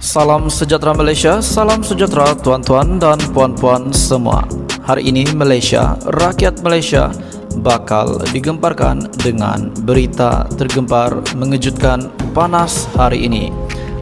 Salam sejahtera Malaysia, salam sejahtera tuan-tuan dan puan-puan semua. Hari ini Malaysia, rakyat Malaysia bakal digemparkan dengan berita tergempar mengejutkan panas hari ini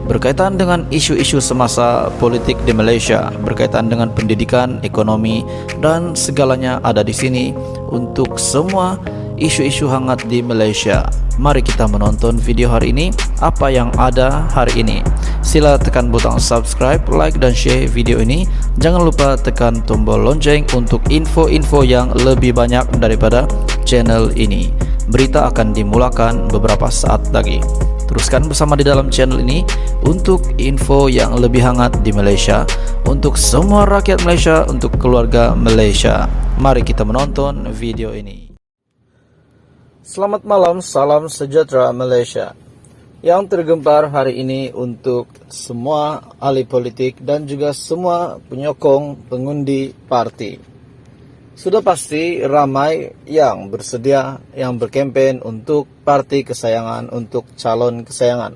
berkaitan dengan isu-isu semasa politik di Malaysia, berkaitan dengan pendidikan, ekonomi dan segalanya ada di sini untuk semua isu-isu hangat di Malaysia. Mari kita menonton video hari ini, apa yang ada hari ini. Sila tekan butang subscribe, like dan share video ini. Jangan lupa tekan tombol lonceng untuk info-info yang lebih banyak daripada channel ini. Berita akan dimulakan beberapa saat lagi. Teruskan bersama di dalam channel ini untuk info yang lebih hangat di Malaysia, untuk semua rakyat Malaysia, untuk keluarga Malaysia. Mari kita menonton video ini. Selamat malam, salam sejahtera Malaysia. Yang tergempar hari ini untuk semua ahli politik dan juga semua penyokong pengundi parti. Sudah pasti ramai yang bersedia, yang berkempen untuk parti kesayangan, untuk calon kesayangan.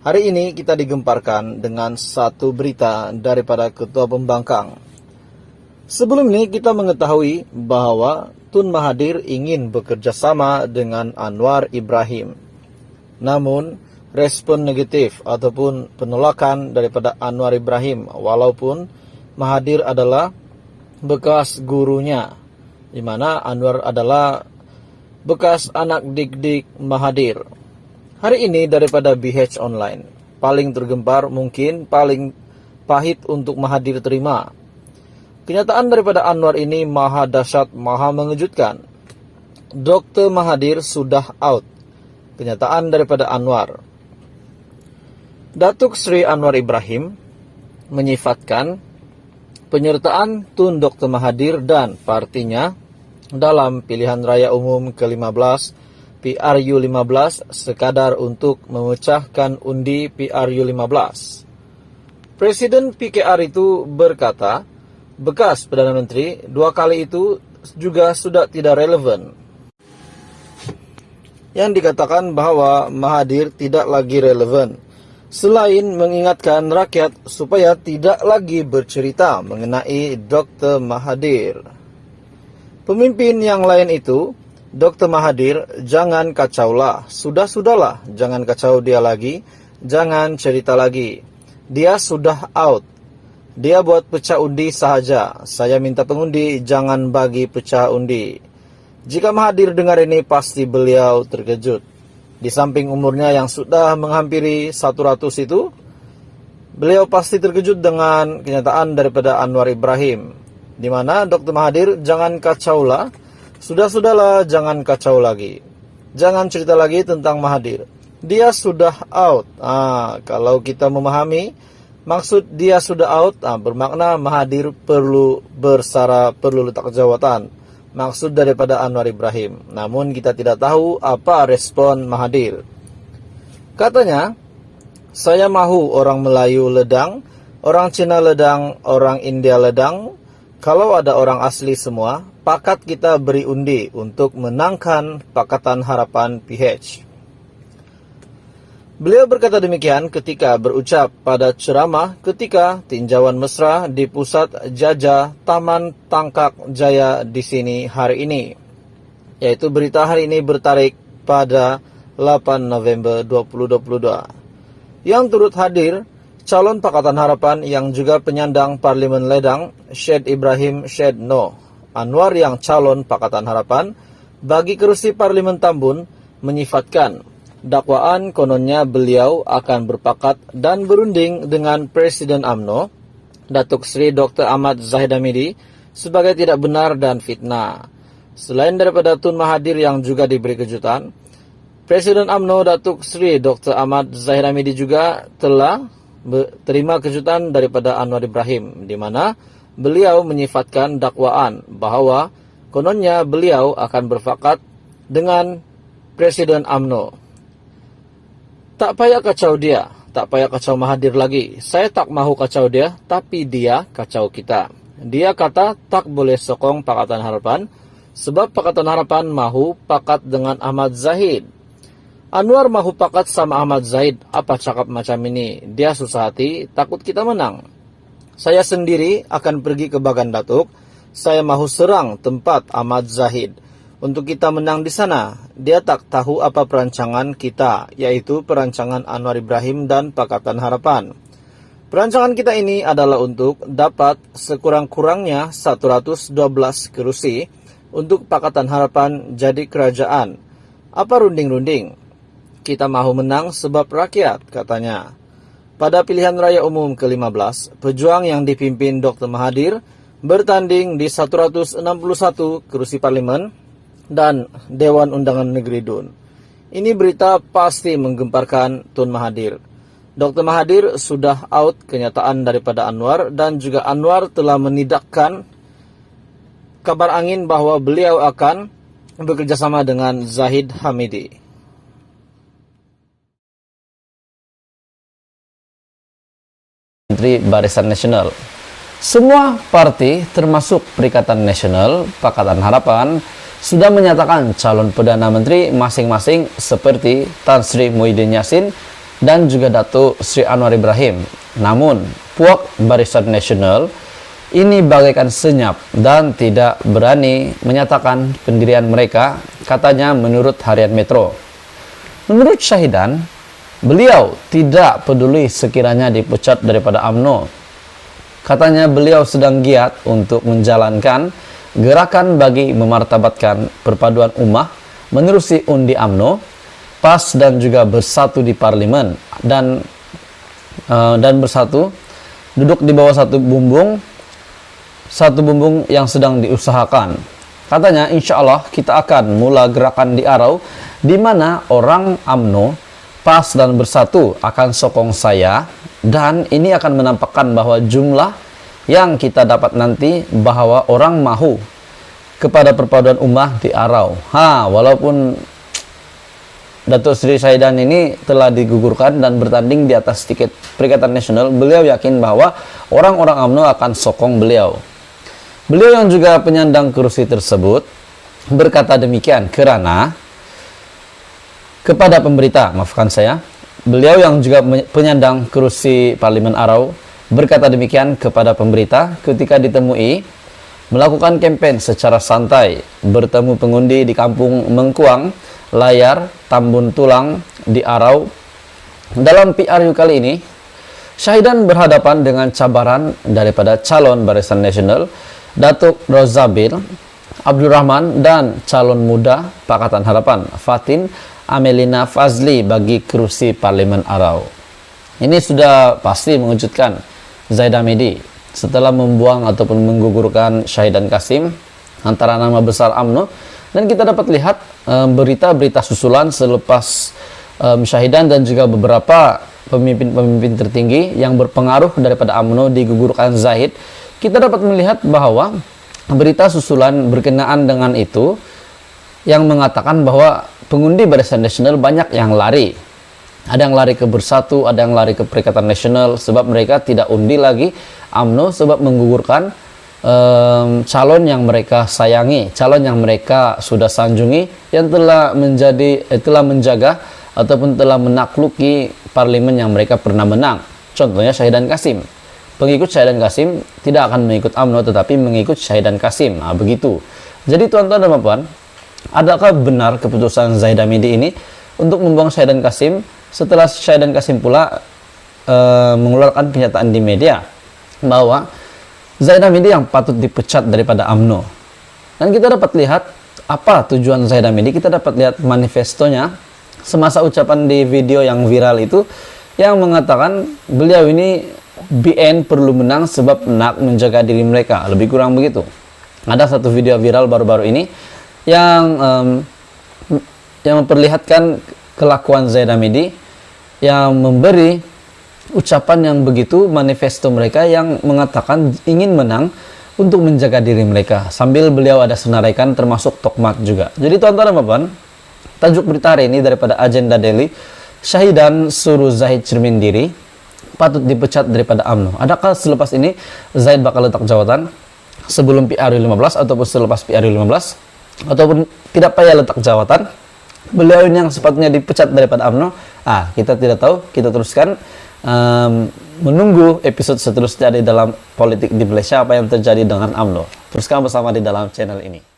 Hari ini kita digemparkan dengan satu berita daripada Ketua Pembangkang. Sebelum ini kita mengetahui bahwa Tun Mahathir ingin bekerja sama dengan Anwar Ibrahim. Namun, respon negatif ataupun penolakan daripada Anwar Ibrahim, walaupun Mahathir adalah bekas gurunya, di mana Anwar adalah bekas anak didik Mahathir. Hari ini daripada BH Online, paling tergempar mungkin paling pahit untuk Mahathir terima. Kenyataan daripada Anwar ini maha dahsyat, maha mengejutkan. Dr. Mahathir sudah out. Kenyataan daripada Anwar. Datuk Seri Anwar Ibrahim menyifatkan penyertaan Tun Dr. Mahathir dan partinya dalam pilihan raya umum ke-15 PRU 15 sekadar untuk memecahkan undi PRU 15. Presiden PKR itu berkata, bekas Perdana Menteri dua kali itu juga sudah tidak relevan. Yang dikatakan bahwa Mahathir tidak lagi relevan, selain mengingatkan rakyat supaya tidak lagi bercerita mengenai Dr. Mahathir. Pemimpin yang lain itu, Dr. Mahathir, jangan kacaulah, sudahlah, jangan kacau dia lagi, jangan cerita lagi. Dia sudah out. Dia buat pecah undi sahaja. Saya minta pengundi jangan bagi pecah undi. Jika Mahathir dengar ini pasti beliau terkejut. Di samping umurnya yang sudah menghampiri 100 itu, beliau pasti terkejut dengan kenyataan daripada Anwar Ibrahim. Di mana Dr. Mahathir jangan kacaulah, sudahlah jangan kacau lagi. Jangan cerita lagi tentang Mahathir. Dia sudah out. Kalau kita memahami maksud dia sudah out, bermakna Mahathir perlu bersara, perlu letak jawatan. Maksud daripada Anwar Ibrahim. Namun kita tidak tahu apa respon Mahathir. Katanya, saya mahu orang Melayu ledang, orang Cina ledang, orang India ledang. Kalau ada orang asli semua, pakat kita beri undi untuk menangkan Pakatan Harapan PH. Beliau berkata demikian ketika berucap pada ceramah ketika tinjauan mesra di Pusat Jajah Taman Tangkak Jaya di sini hari ini. Yaitu berita hari ini bertarik pada 8 November 2022. Yang turut hadir, calon Pakatan Harapan yang juga penyandang Parlimen Ledang, Syed Ibrahim Syed Noh. Anwar yang calon Pakatan Harapan bagi kerusi Parlimen Tambun menyifatkan dakwaan kononnya beliau akan berpakat dan berunding dengan Presiden UMNO, Datuk Seri Dr. Ahmad Zahid Hamidi, sebagai tidak benar dan fitnah. Selain daripada Tun Mahathir yang juga diberi kejutan, Presiden UMNO Datuk Seri Dr. Ahmad Zahid Hamidi juga telah terima kejutan daripada Anwar Ibrahim, di mana beliau menyifatkan dakwaan bahwa kononnya beliau akan berpakat dengan Presiden UMNO. Tak payah kacau dia, tak payah kacau Mahathir lagi. Saya tak mahu kacau dia, tapi dia kacau kita. Dia kata tak boleh sokong Pakatan Harapan, sebab Pakatan Harapan mahu pakat dengan Ahmad Zahid. Anwar mahu pakat sama Ahmad Zahid. Apa cakap macam ini? Dia susah hati, takut kita menang. Saya sendiri akan pergi ke Bagan Datuk. Saya mahu serang tempat Ahmad Zahid. Untuk kita menang di sana. Dia tak tahu apa perancangan kita, yaitu perancangan Anwar Ibrahim dan Pakatan Harapan. Perancangan kita ini adalah untuk dapat sekurang-kurangnya 112 kursi untuk Pakatan Harapan jadi kerajaan. Apa runding-runding? Kita mahu menang sebab rakyat, katanya. Pada pilihan raya umum ke-15, pejuang yang dipimpin Dr. Mahathir bertanding di 161 kursi parlimen dan Dewan Undangan Negeri DUN. Ini berita pasti menggemparkan Tun Mahathir. Dr. Mahathir sudah out kenyataan daripada Anwar dan juga Anwar telah menidakkan kabar angin bahwa beliau akan bekerjasama dengan Zahid Hamidi. Menteri Barisan Nasional. Semua parti termasuk Perikatan Nasional, Pakatan Harapan sudah menyatakan calon Perdana Menteri masing-masing seperti Tan Sri Muhyiddin Yassin dan juga Datuk Sri Anwar Ibrahim. Namun, puak Barisan Nasional ini bagaikan senyap dan tidak berani menyatakan pendirian mereka, katanya menurut Harian Metro. Menurut Syahidan, beliau tidak peduli sekiranya dipecat daripada UMNO. Katanya beliau sedang giat untuk menjalankan gerakan bagi memartabatkan perpaduan ummah menerusi undi UMNO, PAS dan juga bersatu di parlimen dan bersatu duduk di bawah satu bumbung yang sedang diusahakan. Katanya insya Allah kita akan mula gerakan di Arau di mana orang UMNO, PAS dan bersatu akan sokong saya, dan ini akan menampakkan bahwa jumlah yang kita dapat nanti bahwa orang mahu kepada perpaduan ummah di Arau. Walaupun Datuk Sri Syahidan ini telah digugurkan dan bertanding di atas tiket Perikatan Nasional, beliau yakin bahwa orang-orang UMNO akan sokong beliau. Beliau yang juga penyandang kursi tersebut berkata demikian kerana kepada pemberita, maafkan saya, beliau yang juga penyandang kursi Parlimen Arau berkata demikian kepada pemberita ketika ditemui melakukan kempen secara santai, bertemu pengundi di kampung Mengkuang, Layar, Tambun Tulang di Arau. Dalam PRU kali ini, Syahidan berhadapan dengan cabaran daripada calon Barisan Nasional Datuk Rozabil Abdul Rahman dan calon muda Pakatan Harapan Fatin Amelina Fazli bagi kursi Parlimen Arau. Ini sudah pasti mengejutkan Zahid Hamidi setelah membuang ataupun menggugurkan Syahidan Kasim antara nama besar UMNO. Dan kita dapat lihat berita-berita susulan selepas Syahidan dan juga beberapa pemimpin-pemimpin tertinggi yang berpengaruh daripada UMNO digugurkan Zahid. Kita dapat melihat bahwa berita susulan berkenaan dengan itu yang mengatakan bahwa pengundi Barisan Nasional banyak yang lari. Ada yang lari ke Bersatu, ada yang lari ke Perikatan Nasional sebab mereka tidak undi lagi UMNO sebab menggugurkan calon yang mereka sayangi, calon yang mereka sudah sanjungi, yang telah menjaga ataupun telah menakluki parlimen yang mereka pernah menang. Contohnya Syahidan Kasim. Pengikut Syahidan Kasim tidak akan mengikut UMNO tetapi mengikut Syahidan Kasim. Begitu. Jadi tuan-tuan dan puan, adakah benar keputusan Zahid Hamidi ini untuk membuang Syahidan Kasim setelah Syahidan Kasim pula mengeluarkan pernyataan di media bahwa Zahid Hamidi yang patut dipecat daripada UMNO. Dan kita dapat lihat apa tujuan Zahid Hamidi. Kita dapat lihat manifestonya semasa ucapan di video yang viral itu yang mengatakan beliau ini BN perlu menang sebab nak menjaga diri mereka, lebih kurang begitu. Ada satu video viral baru-baru ini yang memperlihatkan kelakuan Zahid Hamidi yang memberi ucapan yang begitu, manifesto mereka yang mengatakan ingin menang untuk menjaga diri mereka, sambil beliau ada senaraikan termasuk tokmat juga. Jadi tuan-tuan dan puan, tajuk berita hari ini daripada Agenda Daily, Syahidan suruh Zahid cermin diri, patut dipecat daripada UMNO. Adakah selepas ini Zahid bakal letak jawatan sebelum PRU 15 ataupun selepas PRU 15, ataupun tidak payah letak jawatan beliau ini yang sepatutnya dipecat daripada UMNO? Kita tidak tahu. Kita teruskan menunggu episode seterusnya di dalam politik di Malaysia, apa yang terjadi dengan UMNO. Teruskan bersama di dalam channel ini.